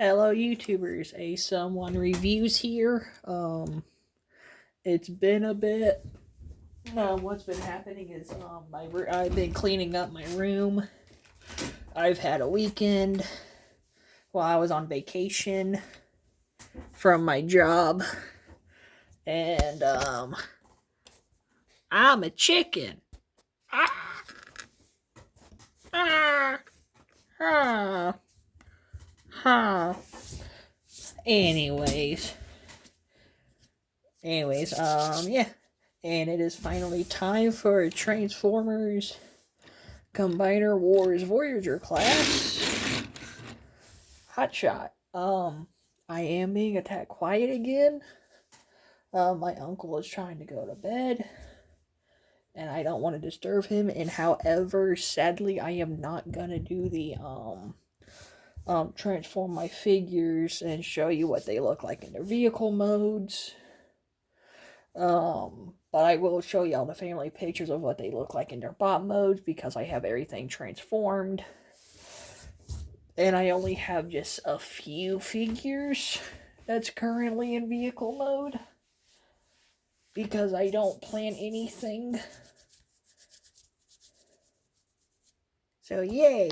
Hello YouTubers, a someone reviews here. It's been a bit. What's been happening is I've been cleaning up my room. I've had a weekend while I was on vacation from my job, and I'm a chicken. Ah, ah, ah, ah. Anyways, yeah. And it is finally time for Transformers Combiner Wars Voyager class. Hotshot. I am being attacked quiet again. My uncle is trying to go to bed, and I don't want to disturb him. And however, sadly, I am not gonna do the transform my figures and show you what they look like in their vehicle modes. But I will show y'all the family pictures of what they look like in their bot modes because I have everything transformed. And I only have just a few figures that's currently in vehicle mode because I don't plan anything. So yay,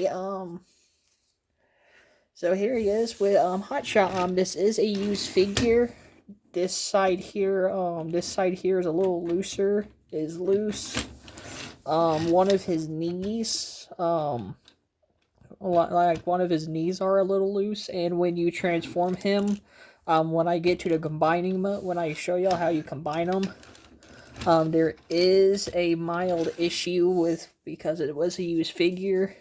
so here he is with Hotshot. This is a used figure. This side here is a little looser. Is loose. One of his knees, like one of his knees are a little loose, and when you transform him, when I get to the combining mode, when I show y'all how you combine them, there is a mild issue with because it was a used figure,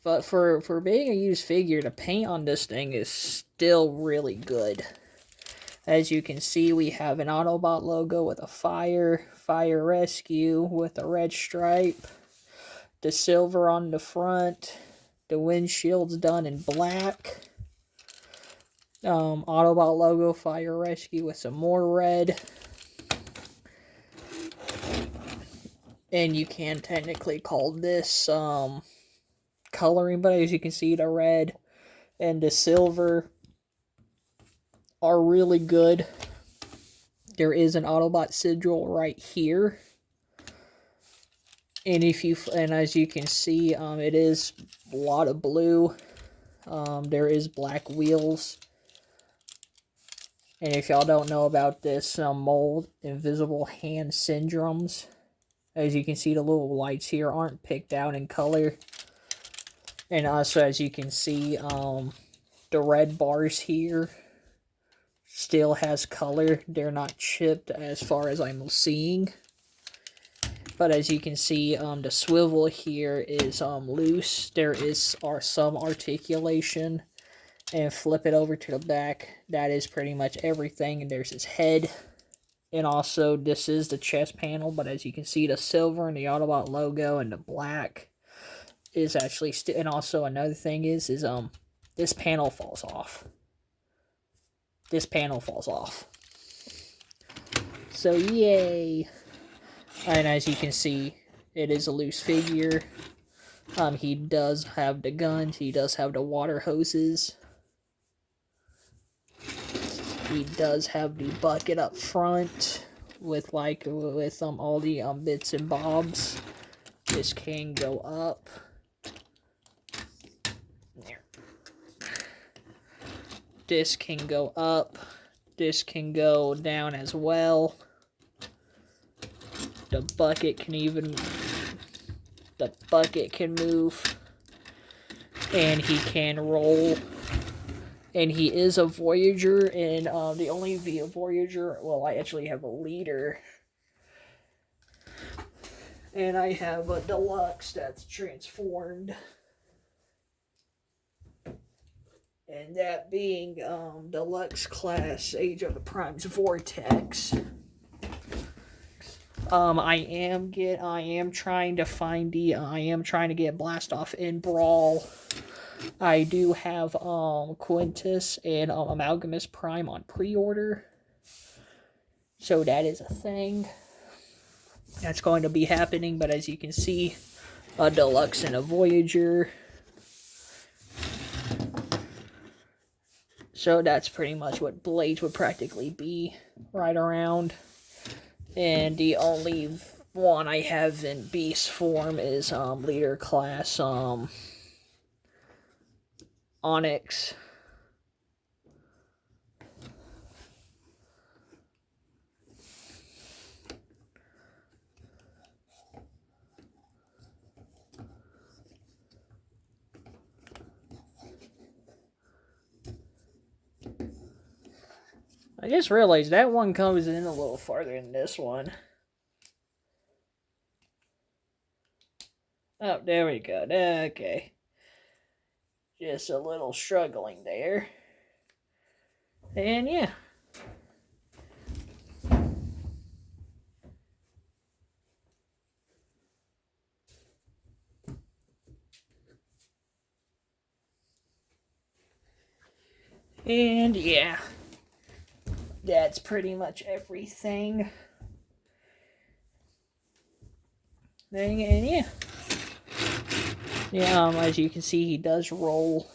but for being a used figure, the paint on this thing is still really good. As you can see, we have an Autobot logo with a fire rescue with a red stripe, the silver on the front, the windshield's done in black, Autobot logo, fire rescue with some more red. And you can technically call this coloring, but as you can see, the red and the silver are really good. There is an Autobot sigil right here, and as you can see, it is a lot of blue. There is black wheels, and if y'all don't know about this mold, invisible hand syndromes. As you can see, the little lights here aren't picked out in color. And also, as you can see, the red bars here still has color. They're not chipped as far as I'm seeing. But as you can see, the swivel here is loose. There is some articulation. And flip it over to the back. That is pretty much everything. And there's his head. And also, this is the chest panel, but as you can see, the silver and the Autobot logo and the black is actually still. And also, another thing is this panel falls off. This panel falls off. So, yay! And as you can see, it is a loose figure. He does have the guns. He does have the water hoses. He does have the bucket up front with all the bits and bobs. This can go up. There. This can go up. This can go down as well. The bucket can move. And he can roll. And he is a Voyager, and the only Voyager, well, I actually have a leader. And I have a deluxe that's transformed. And that being deluxe class Age of the Prime's Vortex. I am trying to get Blast Off in Brawl. I do have Quintus and Amalgamus Prime on pre-order. So that is a thing. That's going to be happening, but as you can see, a Deluxe and a Voyager. So that's pretty much what blades would practically be right around. And the only one I have in beast form is leader class Onyx. I just realized that one comes in a little farther than this one. Oh, there we go. Okay. Just a little struggling there. And yeah. And yeah. That's pretty much everything. And yeah. Yeah, as you can see, he does roll.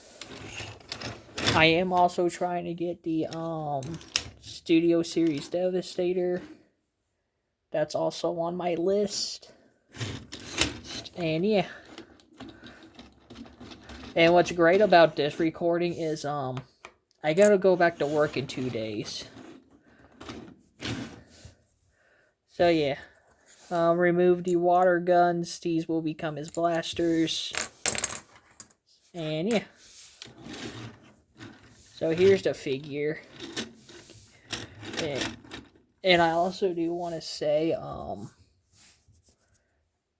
I am also trying to get the Studio Series Devastator. That's also on my list. And yeah. And what's great about this recording is I gotta go back to work in 2 days. So yeah. Remove the water guns. These will become his blasters. And yeah. So here's the figure. And I also do want to say,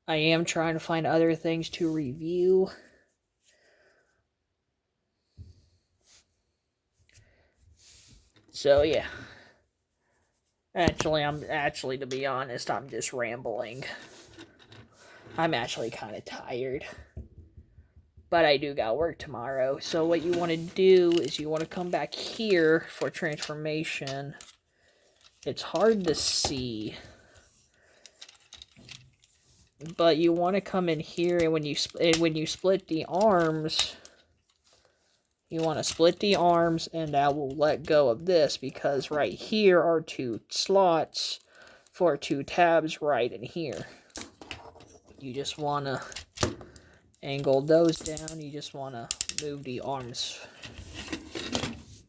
I am trying to find other things to review. So yeah. Actually, to be honest, I'm just rambling. I'm actually kind of tired. But I do got work tomorrow. So what you want to do is you want to come back here for transformation. It's hard to see. But you want to come in here, and when you split the arms, you want to split the arms, and that will let go of this, because right here are 2 slots for 2 tabs right in here. You just want to angle those down. You just want to move the arms.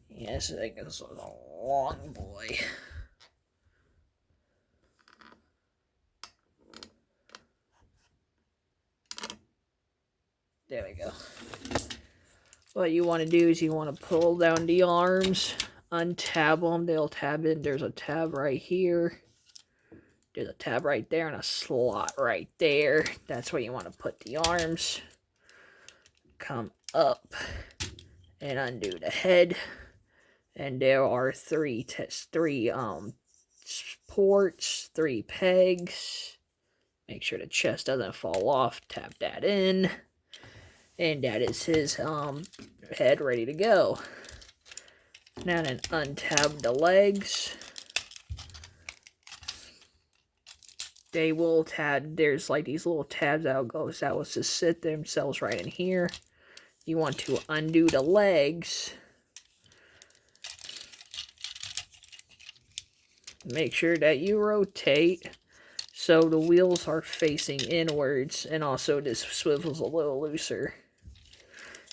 Yes, I think this was a long boy. There we go. What you want to do is you want to pull down the arms, untab them, they'll tab in. There's a tab right here. There's a tab right there and a slot right there. That's where you want to put the arms. Come up and undo the head. And there are 3 ports, 3 pegs. Make sure the chest doesn't fall off. Tap that in. And that is his head ready to go. Now then, untab the legs. They will tab, there's like these little tabs that will just sit themselves right in here. You want to undo the legs. Make sure that you rotate so the wheels are facing inwards, and also this swivel's a little looser.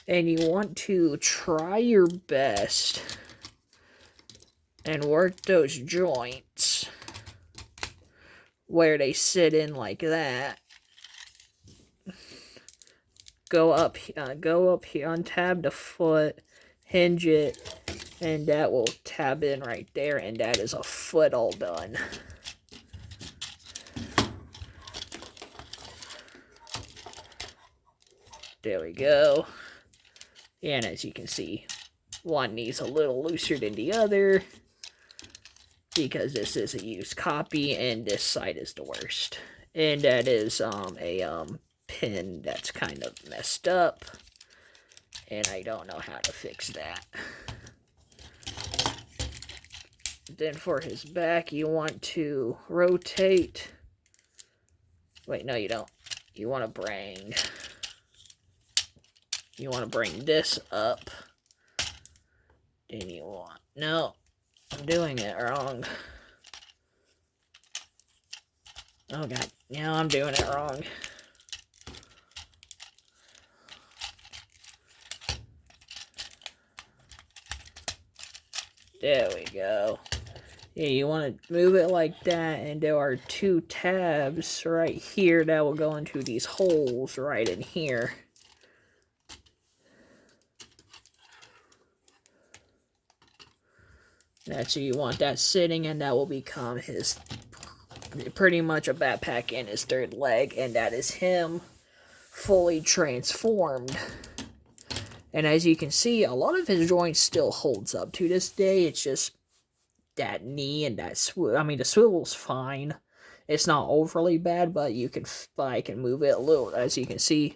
And you want to try your best and work those joints where they sit in like that. Go up here, untab the foot, hinge it, and that will tab in right there, and that is a foot all done. There we go. And as you can see, one knee's a little looser than the other, because this is a used copy, and this side is the worst. And that is a pin that's kind of messed up, and I don't know how to fix that. Then for his back, you want to rotate. Wait, no, you don't. You want to bring this up. didn't you want? No, I'm doing it wrong. Oh god, yeah, I'm doing it wrong. There we go. Yeah, you want to move it like that, and there are 2 tabs right here that will go into these holes right in here. That's where you want that sitting, and that will become his, pretty much a backpack and his 3rd leg, and that is him fully transformed. And as you can see, a lot of his joints still holds up to this day. It's just that knee and that swivel. I mean, the swivel's fine. It's not overly bad, but I can move it a little, as you can see.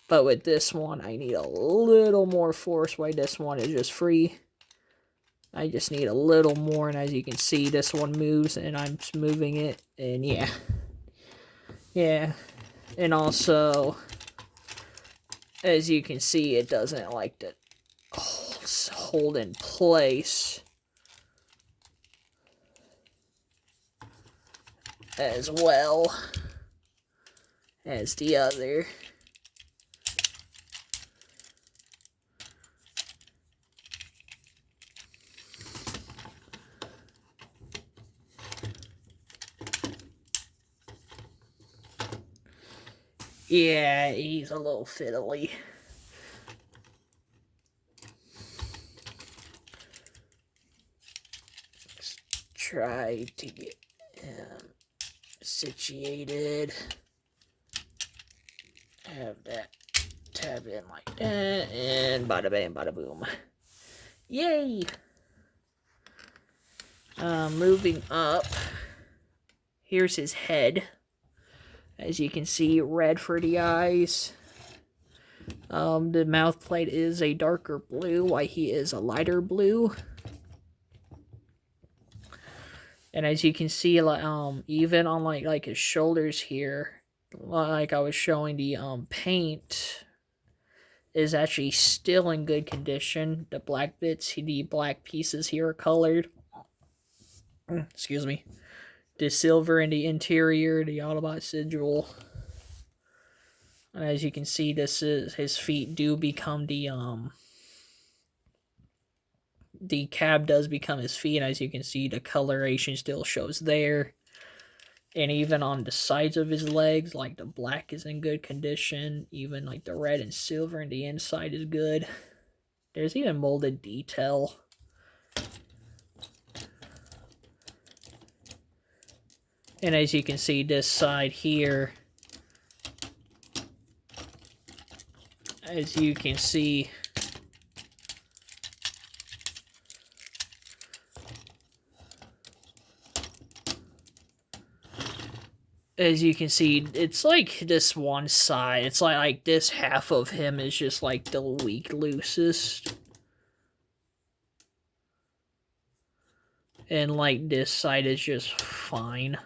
But with this one, I need a little more force. While this one is just free, I just need a little more. And as you can see, this one moves, and I'm just moving it. And yeah. And also, as you can see, it doesn't like to hold in place as well as the other. Yeah, he's a little fiddly. Let's try to get him situated. Have that tab in like that, and bada bam, bada boom. Yay! Moving up, here's his head. As you can see, red for the eyes. The mouth plate is a darker blue, while he is a lighter blue. And as you can see, even on like his shoulders here, like I was showing, the paint is actually still in good condition. The black bits, the black pieces here are colored. Excuse me. The silver in the interior, the Autobot sigil. And as you can see, this is his feet do become the cab does become his feet, and as you can see, the coloration still shows there. And even on the sides of his legs, like the black is in good condition. Even like the red and silver in the inside is good. There's even molded detail. And as you can see, this side here, as you can see, it's like this one side. It's like this half of him is just like the loosest. And like this side is just fine.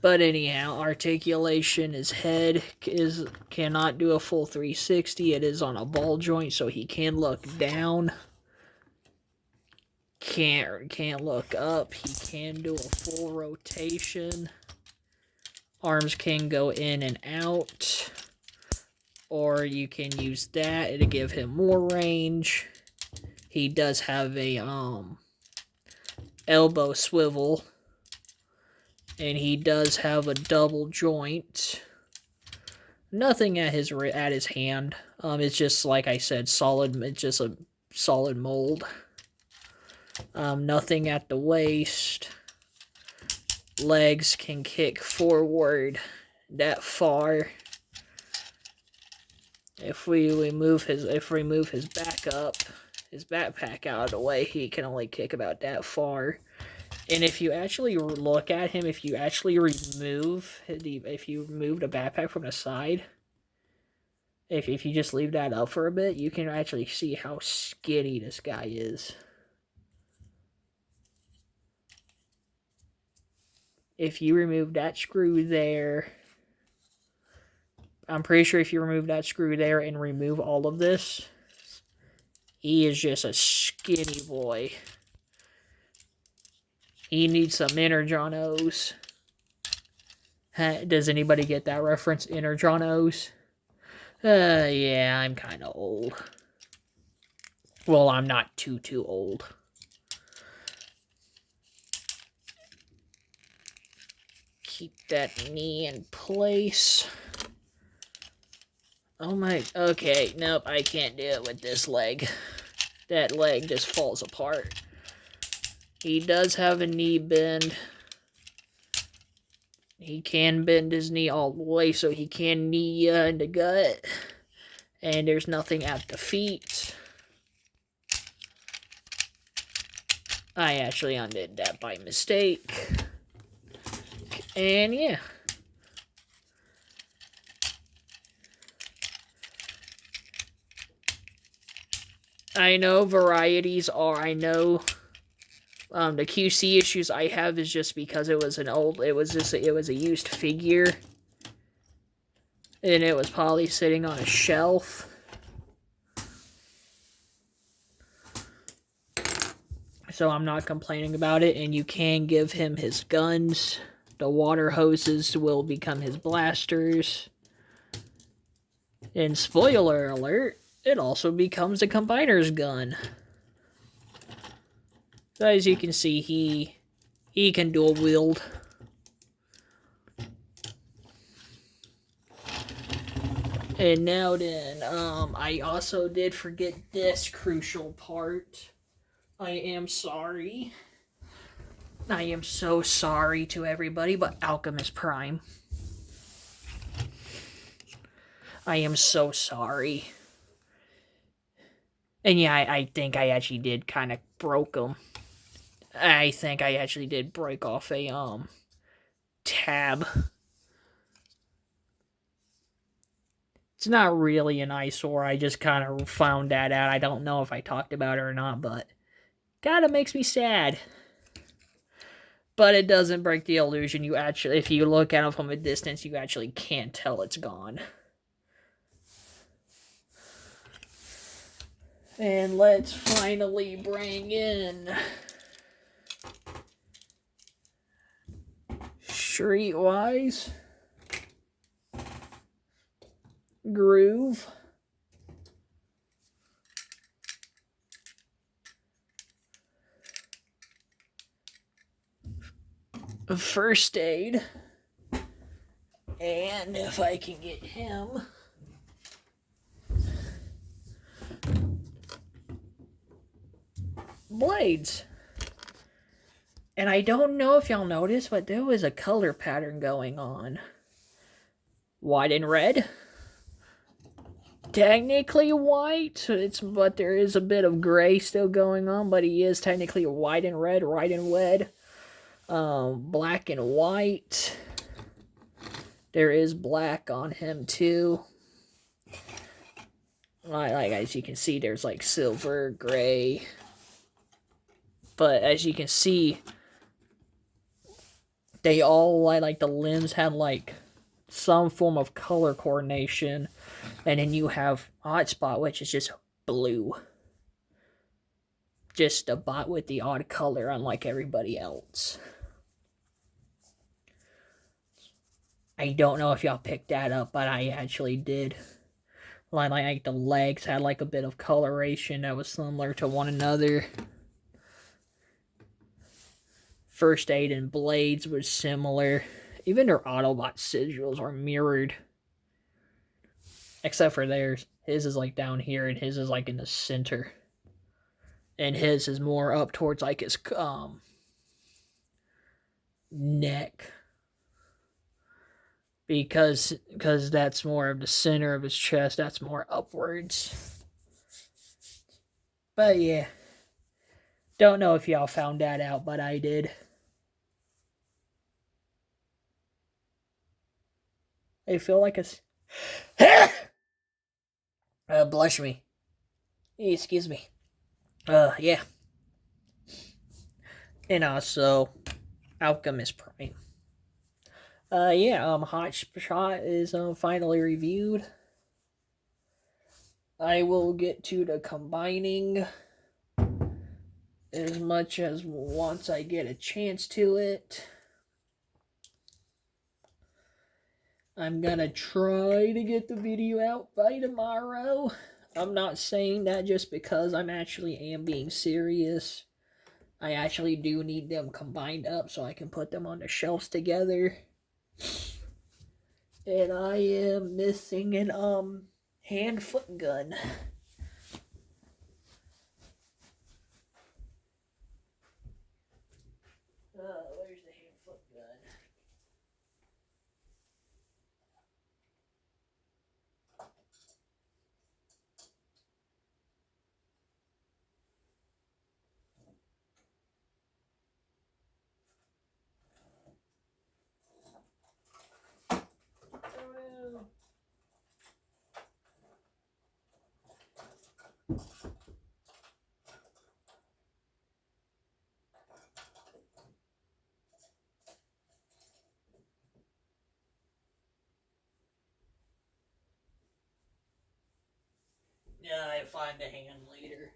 But anyhow, articulation, his head cannot do a full 360. It is on a ball joint, so he can look down. Can't look up. He can do a full rotation. Arms can go in and out. Or you can use that to give him more range. He does have a elbow swivel. And he does have a double joint. Nothing at his hand. It's just, like I said, solid. It's just a solid mold. Nothing at the waist. Legs can kick forward that far. If we remove his back up, his backpack out of the way, he can only kick about that far. And if you actually look at him, if you remove the backpack from the side, if you just leave that up for a bit, you can actually see how skinny this guy is. If you remove that screw there, I'm pretty sure if you remove that screw there and remove all of this, he is just a skinny boy. He needs some Energonos. Does anybody get that reference? Energonos? Yeah, I'm kind of old. Well, I'm not too old. Keep that knee in place. Oh my, okay, nope, I can't do it with this leg. That leg just falls apart. He does have a knee bend. He can bend his knee all the way, so he can knee you in the gut. And there's nothing at the feet. I actually undid that by mistake. And yeah. I know varieties are, the QC issues I have is just because it was a used figure. And it was probably sitting on a shelf. So I'm not complaining about it, and you can give him his guns. The water hoses will become his blasters. And spoiler alert, it also becomes a combiner's gun. So as you can see, he can dual wield. And now then, I also did forget this crucial part. I am sorry. I am so sorry to everybody, but Alchemist Prime. I am so sorry. And yeah, I think I actually did kind of broke him. I think I actually did break off a, tab. It's not really an eyesore, I just kind of found that out. I don't know if I talked about it or not, but kind of makes me sad. But it doesn't break the illusion. You actually, if you look at it from a distance, you actually can't tell it's gone. And let's finally bring in Streetwise Groove. First Aid. And if I can get him. Blades. And I don't know if y'all noticed, but there was a color pattern going on. White and red. Technically white, but there is a bit of gray still going on, but he is technically white and red, white and red. Black and white. There is black on him too. Like as you can see, there's like silver, gray. But as you can see, they all like the limbs have like some form of color coordination, and then you have Hotshot, which is just blue. Just a bot with the odd color, unlike everybody else. I don't know if y'all picked that up, but I actually did. Like the legs had like a bit of coloration that was similar to one another. First Aid and Blades was similar. Even their Autobot sigils are mirrored. Except for theirs. His is like down here and his is like in the center. And his is more up towards like his neck. Because that's more of the center of his chest. That's more upwards. But yeah. Don't know if y'all found that out, but I did. I feel like it's... blush me. Excuse me. Yeah. And also, Alchemist Prime. Yeah, Hotshot is finally reviewed. I will get to the combining as much as once I get a chance to it. I'm gonna try to get the video out by tomorrow. I'm not saying that just because I'm actually am being serious. I actually do need them combined up so I can put them on the shelves together. And I am missing an hand foot gun. Where's the hand foot gun? Yeah, I find the hand later.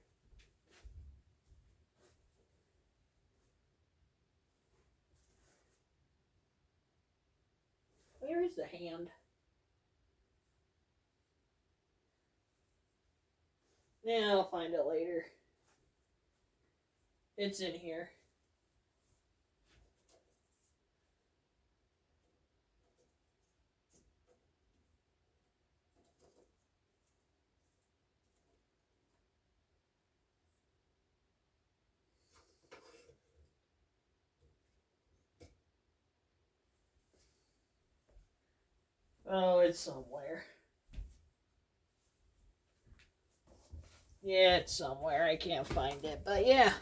Where is the hand? Yeah, I'll find it later. It's in here. Oh, it's somewhere. Yeah, it's somewhere. I can't find it, but yeah.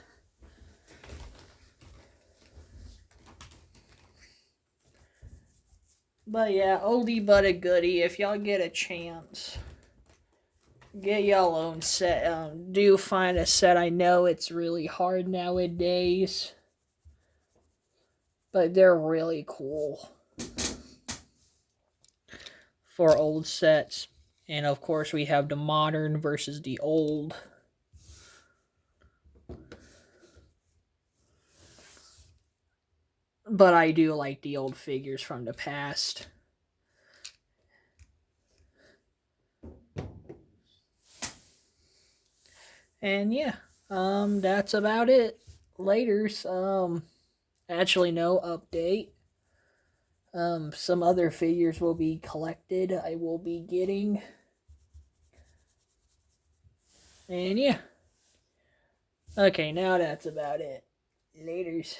But yeah, oldie but a goodie. If y'all get a chance, get y'all own set. Do find a set. I know it's really hard nowadays, but they're really cool for old sets. And of course, we have the modern versus the old. But I do like the old figures from the past. And yeah, that's about it. Laters. Actually, no update. Some other figures will be collected. I will be getting. And yeah. Okay, now that's about it. Laters.